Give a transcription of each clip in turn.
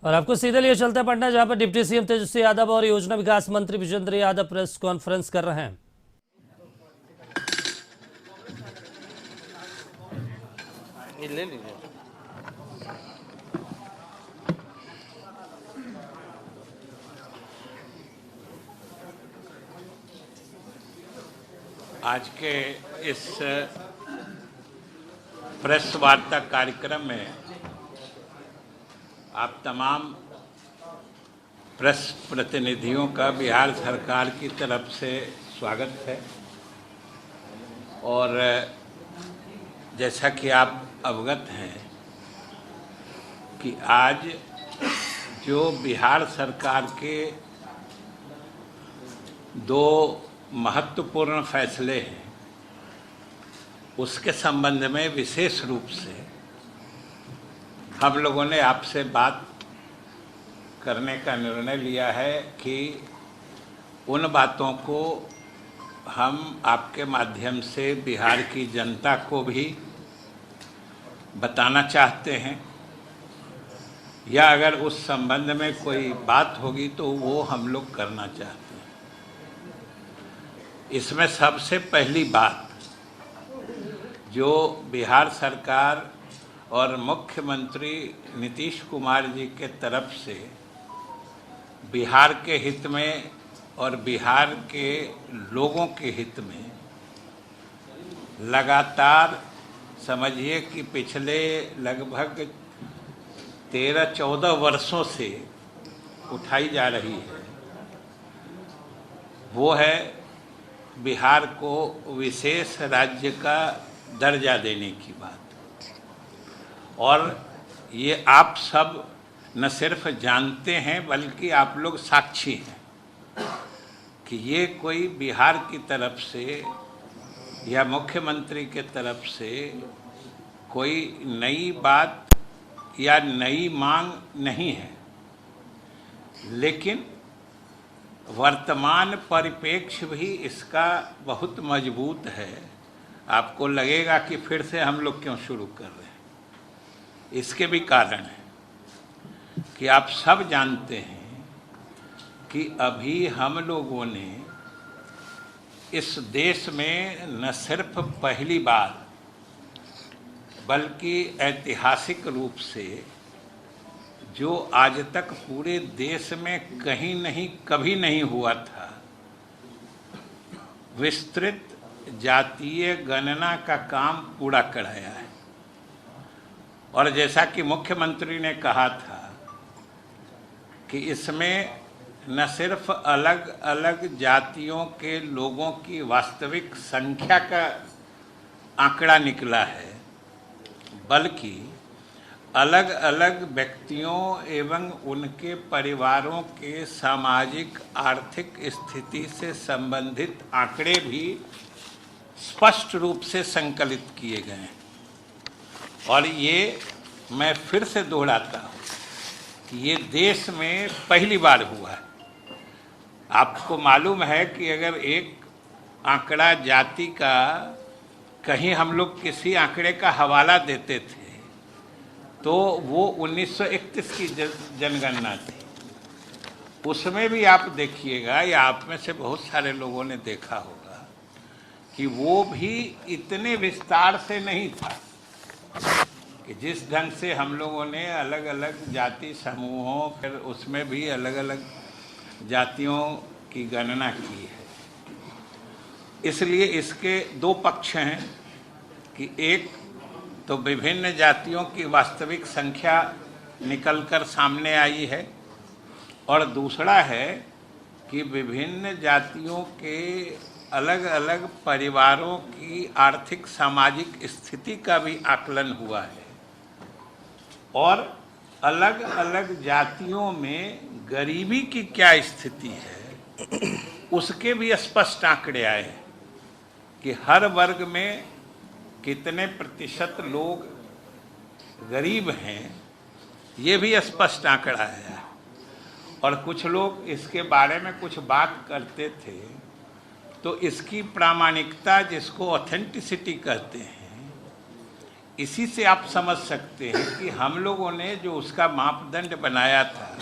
और आपको सीधे लिए चलते पटना, जहां पर डिप्टी सीएम तेजस्वी यादव और योजना विकास मंत्री विजेंद्र यादव प्रेस कॉन्फ्रेंस कर रहे हैं। ले लीजिए। आज के इस प्रेस वार्ता कार्यक्रम में आप तमाम प्रेस प्रतिनिधियों का बिहार सरकार की तरफ से स्वागत है। और जैसा कि आप अवगत हैं कि आज जो बिहार सरकार के दो महत्वपूर्ण फैसले हैं, उसके संबंध में विशेष रूप से हम लोगों ने आपसे बात करने का निर्णय लिया है कि उन बातों को हम आपके माध्यम से बिहार की जनता को भी बताना चाहते हैं, या अगर उस संबंध में कोई बात होगी तो वो हम लोग करना चाहते हैं। इसमें सबसे पहली बात जो बिहार सरकार और मुख्यमंत्री नीतीश कुमार जी के तरफ से बिहार के हित में और बिहार के लोगों के हित में लगातार समझिए कि पिछले लगभग 13-14 वर्षों से उठाई जा रही है, वो है बिहार को विशेष राज्य का दर्जा देने की बात। और ये आप सब न सिर्फ जानते हैं बल्कि आप लोग साक्षी हैं कि ये कोई बिहार की तरफ से या मुख्यमंत्री के तरफ से कोई नई बात या नई मांग नहीं है, लेकिन वर्तमान परिप्रेक्ष्य भी इसका बहुत मजबूत है। आपको लगेगा कि फिर से हम लोग क्यों शुरू कर रहे हैं, इसके भी कारण है कि आप सब जानते हैं कि अभी हम लोगों ने इस देश में न सिर्फ पहली बार बल्कि ऐतिहासिक रूप से जो आज तक पूरे देश में कहीं नहीं कभी नहीं हुआ था, विस्तृत जातीय गणना का काम पूरा कराया है। और जैसा कि मुख्यमंत्री ने कहा था कि इसमें न सिर्फ अलग अलग जातियों के लोगों की वास्तविक संख्या का आंकड़ा निकला है, बल्कि अलग अलग व्यक्तियों एवं उनके परिवारों के सामाजिक आर्थिक स्थिति से संबंधित आंकड़े भी स्पष्ट रूप से संकलित किए गए हैं। और ये मैं फिर से दोहराता हूँ कि ये देश में पहली बार हुआ है। आपको मालूम है कि अगर एक आंकड़ा जाति का कहीं हम लोग किसी आंकड़े का हवाला देते थे तो वो 1931 की जनगणना थी। उसमें भी आप देखिएगा, या आप में से बहुत सारे लोगों ने देखा होगा कि वो भी इतने विस्तार से नहीं था कि जिस ढंग से हम लोगों ने अलग अलग जाति समूहों, फिर उसमें भी अलग अलग जातियों की गणना की है। इसलिए इसके दो पक्ष हैं कि एक तो विभिन्न जातियों की वास्तविक संख्या निकलकर सामने आई है, और दूसरा है कि विभिन्न जातियों के अलग अलग परिवारों की आर्थिक सामाजिक स्थिति का भी आकलन हुआ है, और अलग अलग जातियों में गरीबी की क्या स्थिति है उसके भी स्पष्ट आंकड़े आए हैं कि हर वर्ग में कितने प्रतिशत लोग गरीब हैं, ये भी स्पष्ट आंकड़ा है। और कुछ लोग इसके बारे में कुछ बात करते थे तो इसकी प्रामाणिकता, जिसको ऑथेंटिसिटी कहते हैं, इसी से आप समझ सकते हैं कि हम लोगों ने जो उसका मापदंड बनाया था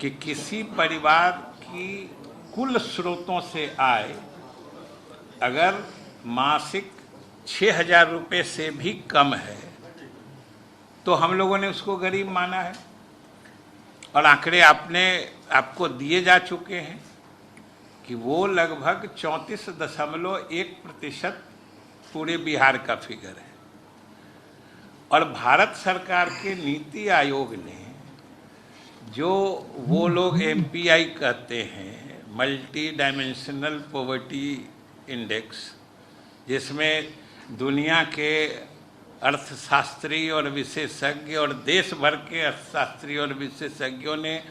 कि किसी परिवार की कुल स्रोतों से आय अगर मासिक 6,000 रुपये से भी कम है तो हम लोगों ने उसको गरीब माना है। और आंकड़े आपको दिए जा चुके हैं कि वो लगभग 34.1% पूरे बिहार का फिगर है। और भारत सरकार के नीति आयोग ने जो वो लोग एमपीआई कहते हैं, मल्टी डायमेंशनल पॉवर्टी इंडेक्स, जिसमें दुनिया के अर्थशास्त्री और विशेषज्ञ और देश भर के अर्थशास्त्री और विशेषज्ञों ने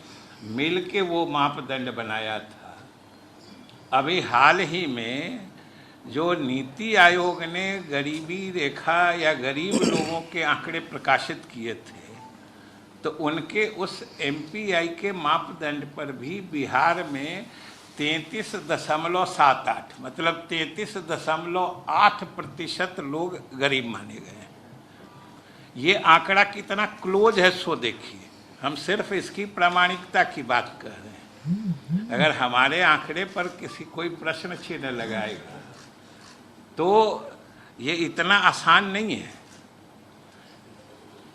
मिल के वो मापदंड बनाया था। अभी हाल ही में जो नीति आयोग ने गरीबी रेखा या गरीब लोगों के आंकड़े प्रकाशित किए थे, तो उनके उस एमपीआई के मापदंड पर भी बिहार में 33.78 मतलब 33.8% लोग गरीब माने गए हैं। ये आंकड़ा कितना क्लोज है सो देखिए। हम सिर्फ इसकी प्रामाणिकता की बात कर रहे हैं। अगर हमारे आंकड़े पर कोई प्रश्न चिन्ह लगाएगा तो ये इतना आसान नहीं है।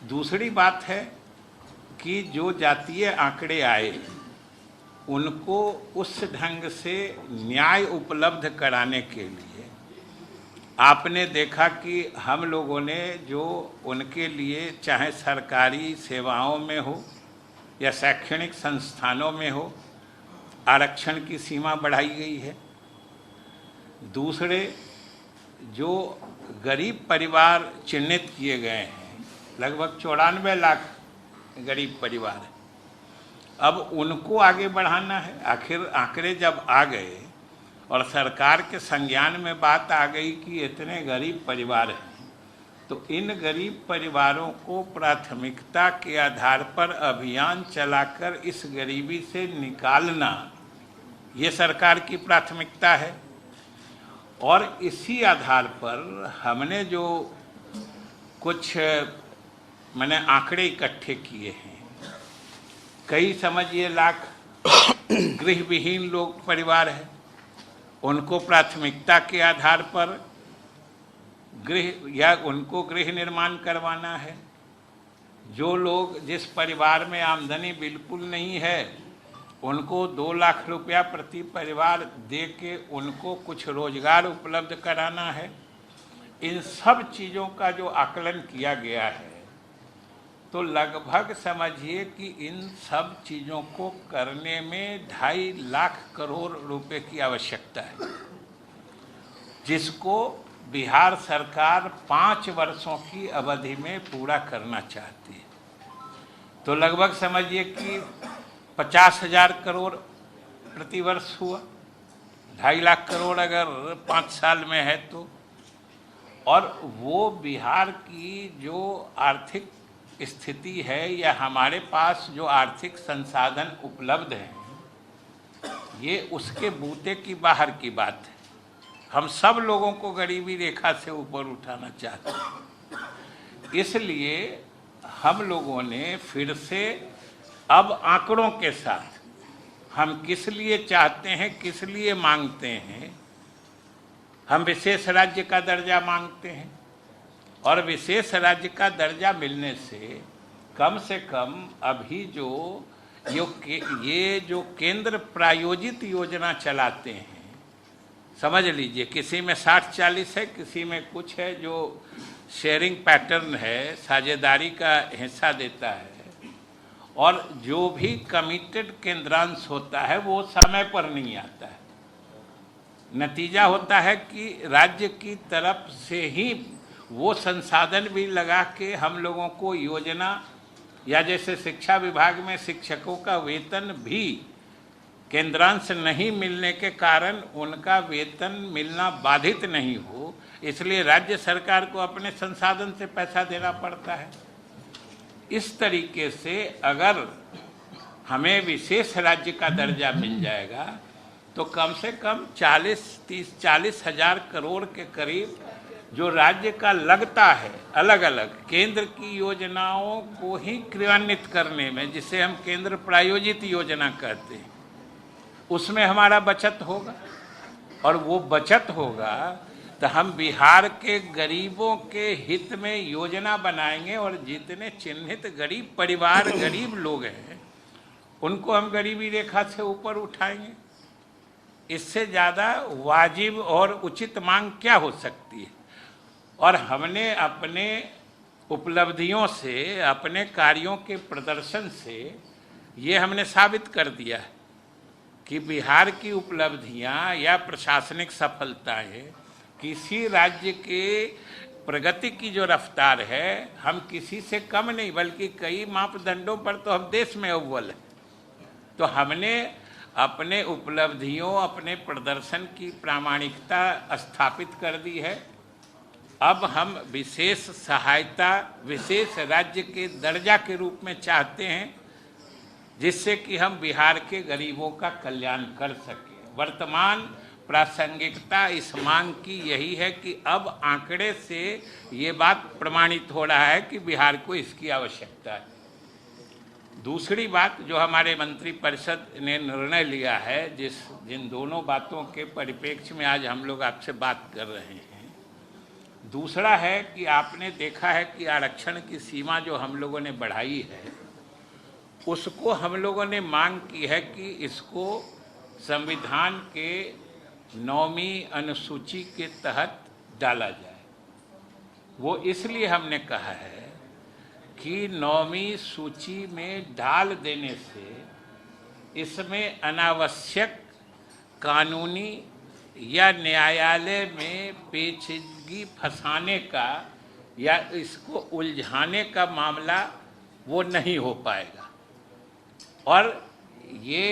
दूसरी बात है कि जो जातीय आंकड़े आए उनको उस ढंग से न्याय उपलब्ध कराने के लिए आपने देखा कि हम लोगों ने जो उनके लिए चाहे सरकारी सेवाओं में हो या शैक्षणिक संस्थानों में हो, आरक्षण की सीमा बढ़ाई गई है। दूसरे जो गरीब परिवार चिन्हित किए गए हैं, लगभग 94 लाख गरीब परिवार है, अब उनको आगे बढ़ाना है। आखिर आंकड़े जब आ गए और सरकार के संज्ञान में बात आ गई कि इतने गरीब परिवार हैं, तो इन गरीब परिवारों को प्राथमिकता के आधार पर अभियान चलाकर इस गरीबी से निकालना, ये सरकार की प्राथमिकता है। और इसी आधार पर हमने जो कुछ मैंने आंकड़े इकट्ठे किए हैं, कई समझिए लाख गृह विहीन लोग परिवार हैं, उनको प्राथमिकता के आधार पर उनको गृह निर्माण करवाना है। जो लोग जिस परिवार में आमदनी बिल्कुल नहीं है उनको 2 लाख रुपया प्रति परिवार दे के उनको कुछ रोजगार उपलब्ध कराना है। इन सब चीज़ों का जो आकलन किया गया है, तो लगभग समझिए कि इन सब चीज़ों को करने में 2.5 लाख करोड़ रुपए की आवश्यकता है, जिसको बिहार सरकार 5 वर्षों की अवधि में पूरा करना चाहती है। तो लगभग समझिए कि 50,000 करोड़ प्रति वर्ष हुआ, 2.5 लाख करोड़ अगर 5 साल में है तो। और वो बिहार की जो आर्थिक स्थिति है या हमारे पास जो आर्थिक संसाधन उपलब्ध हैं, ये उसके बूते की बाहर की बात है। हम सब लोगों को गरीबी रेखा से ऊपर उठाना चाहते हैं। इसलिए हम लोगों ने फिर से अब आंकड़ों के साथ हम किस लिए चाहते हैं, किस लिए मांगते हैं, हम विशेष राज्य का दर्जा मांगते हैं। और विशेष राज्य का दर्जा मिलने से कम अभी ये जो केंद्र प्रायोजित योजना चलाते हैं, समझ लीजिए किसी में 60-40 है, किसी में कुछ है जो शेयरिंग पैटर्न है, साझेदारी का हिस्सा देता है, और जो भी कमिटेड केंद्रांश होता है वो समय पर नहीं आता है। नतीजा होता है कि राज्य की तरफ से ही वो संसाधन भी लगा के हम लोगों को योजना, या जैसे शिक्षा विभाग में शिक्षकों का वेतन भी केंद्रांश नहीं मिलने के कारण उनका वेतन मिलना बाधित नहीं हो, इसलिए राज्य सरकार को अपने संसाधन से पैसा देना पड़ता है। इस तरीके से अगर हमें विशेष राज्य का दर्जा मिल जाएगा तो कम से कम 40,000 करोड़ के करीब जो राज्य का लगता है अलग अलग केंद्र की योजनाओं को ही क्रियान्वित करने में, जिसे हम केंद्र प्रायोजित योजना कहते हैं, उसमें हमारा बचत होगा। और वो बचत होगा तो हम बिहार के गरीबों के हित में योजना बनाएंगे और जितने चिन्हित गरीब परिवार गरीब लोग हैं उनको हम गरीबी रेखा से ऊपर उठाएंगे। इससे ज़्यादा वाजिब और उचित मांग क्या हो सकती है। और हमने अपने उपलब्धियों से, अपने कार्यों के प्रदर्शन से ये हमने साबित कर दिया है कि बिहार की उपलब्धियां या प्रशासनिक सफलताएं किसी राज्य के प्रगति की जो रफ्तार है, हम किसी से कम नहीं बल्कि कई मापदंडों पर तो हम देश में अव्वल हैं। तो हमने अपने उपलब्धियों, अपने प्रदर्शन की प्रामाणिकता स्थापित कर दी है। अब हम विशेष सहायता, विशेष राज्य के दर्जा के रूप में चाहते हैं, जिससे कि हम बिहार के गरीबों का कल्याण कर सकें। वर्तमान प्रासंगिकता इस मांग की यही है कि अब आंकड़े से ये बात प्रमाणित हो रहा है कि बिहार को इसकी आवश्यकता है। दूसरी बात जो हमारे मंत्रिपरिषद ने निर्णय लिया है, जिन दोनों बातों के परिप्रेक्ष्य में आज हम लोग आपसे बात कर रहे हैं, दूसरा है कि आपने देखा है कि आरक्षण की सीमा जो हम लोगों ने बढ़ाई है, उसको हम लोगों ने मांग की है कि इसको संविधान के 9वीं अनुसूची के तहत डाला जाए। वो इसलिए हमने कहा है कि 9वीं सूची में डाल देने से इसमें अनावश्यक कानूनी या न्यायालय में पेचीदगी फंसाने का या इसको उलझाने का मामला वो नहीं हो पाएगा। और ये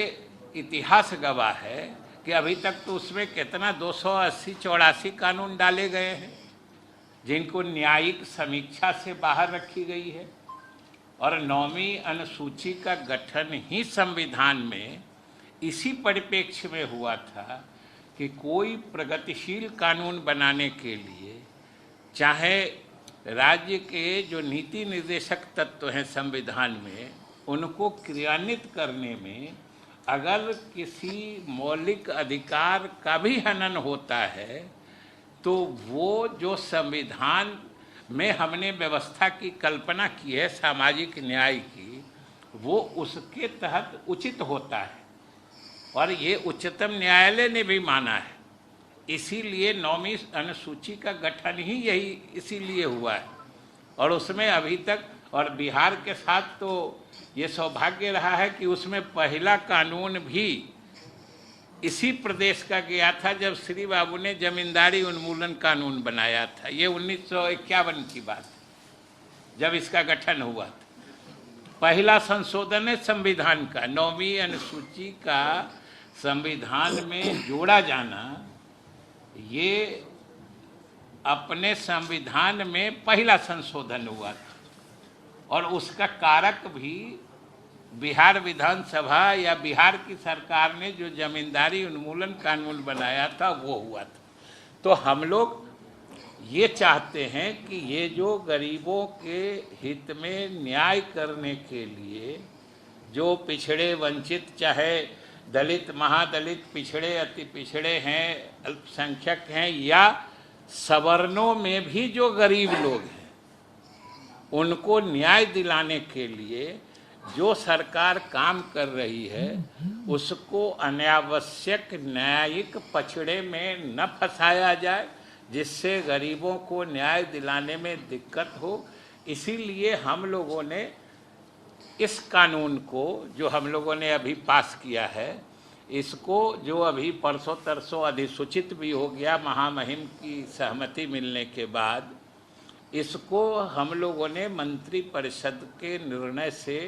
इतिहास गवाह है कि अभी तक तो उसमें कितना 280-84 कानून डाले गए हैं जिनको न्यायिक समीक्षा से बाहर रखी गई है। और 9वीं अनुसूची का गठन ही संविधान में इसी परिप्रेक्ष्य में हुआ था कि कोई प्रगतिशील कानून बनाने के लिए, चाहे राज्य के जो नीति निर्देशक तत्व हैं संविधान में, उनको क्रियान्वित करने में अगर किसी मौलिक अधिकार का भी हनन होता है तो वो जो संविधान में हमने व्यवस्था की कल्पना की है सामाजिक न्याय की, वो उसके तहत उचित होता है। और ये उच्चतम न्यायालय ने भी माना है। इसीलिए 9वीं अनुसूची का गठन ही यही इसीलिए हुआ है। और उसमें अभी तक, और बिहार के साथ तो ये सौभाग्य रहा है कि उसमें पहला कानून भी इसी प्रदेश का गया था जब श्री बाबू ने जमींदारी उन्मूलन कानून बनाया था। ये 1951 की बात है जब इसका गठन हुआ था। पहला संशोधन है संविधान का, 9वीं अनुसूची का संविधान में जोड़ा जाना, ये अपने संविधान में पहला संशोधन हुआ था। और उसका कारक भी बिहार विधानसभा या बिहार की सरकार ने जो जमींदारी उन्मूलन कानून बनाया था वो हुआ था। तो हम लोग ये चाहते हैं कि ये जो गरीबों के हित में न्याय करने के लिए जो पिछड़े वंचित, चाहे दलित, महादलित, पिछड़े, अति पिछड़े हैं, अल्पसंख्यक हैं, या सवर्णों में भी जो गरीब लोग हैं, उनको न्याय दिलाने के लिए जो सरकार काम कर रही है उसको अनावश्यक न्यायिक पछड़े में न फंसाया जाए, जिससे गरीबों को न्याय दिलाने में दिक्कत हो। इसीलिए हम लोगों ने इस कानून को, जो हम लोगों ने अभी पास किया है, इसको जो अभी परसों तरसों अधिसूचित भी हो गया महामहिम की सहमति मिलने के बाद, इसको हम लोगों ने मंत्रिपरिषद के निर्णय से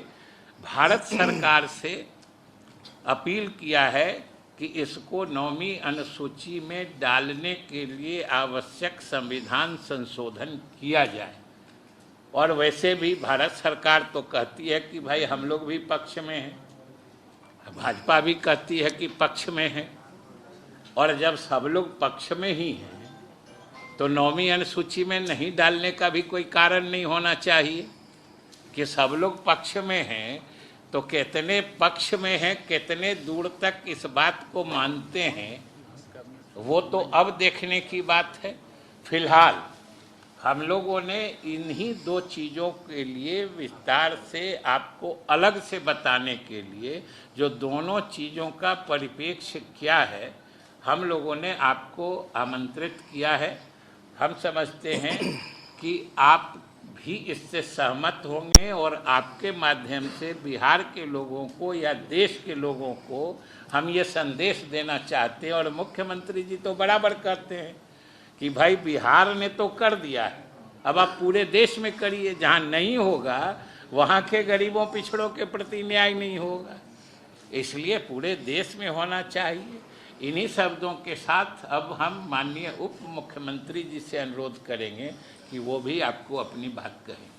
भारत सरकार से अपील किया है कि इसको 9वीं अनुसूची में डालने के लिए आवश्यक संविधान संशोधन किया जाए। और वैसे भी भारत सरकार तो कहती है कि भाई हम लोग भी पक्ष में हैं, भाजपा भी कहती है कि पक्ष में है। और जब सब लोग पक्ष में ही हैं तो 9वीं अनुसूची में नहीं डालने का भी कोई कारण नहीं होना चाहिए कि सब लोग पक्ष में हैं, तो कितने पक्ष में हैं, कितने दूर तक इस बात को मानते हैं, वो तो अब देखने की बात है। फिलहाल हम लोगों ने इन्हीं 2 चीज़ों के लिए विस्तार से आपको अलग से बताने के लिए, जो दोनों चीज़ों का परिप्रेक्ष्य क्या है, हम लोगों ने आपको आमंत्रित किया है। हम समझते हैं कि आप भी इससे सहमत होंगे और आपके माध्यम से बिहार के लोगों को या देश के लोगों को हम ये संदेश देना चाहते हैं। और मुख्यमंत्री जी तो बराबर कहते हैं कि भाई बिहार ने तो कर दिया है, अब आप पूरे देश में करिए, जहाँ नहीं होगा वहाँ के गरीबों पिछड़ों के प्रति न्याय नहीं होगा, इसलिए पूरे देश में होना चाहिए। इन्हीं शब्दों के साथ अब हम माननीय उप मुख्यमंत्री जी से अनुरोध करेंगे कि वो भी आपको अपनी बात कहें।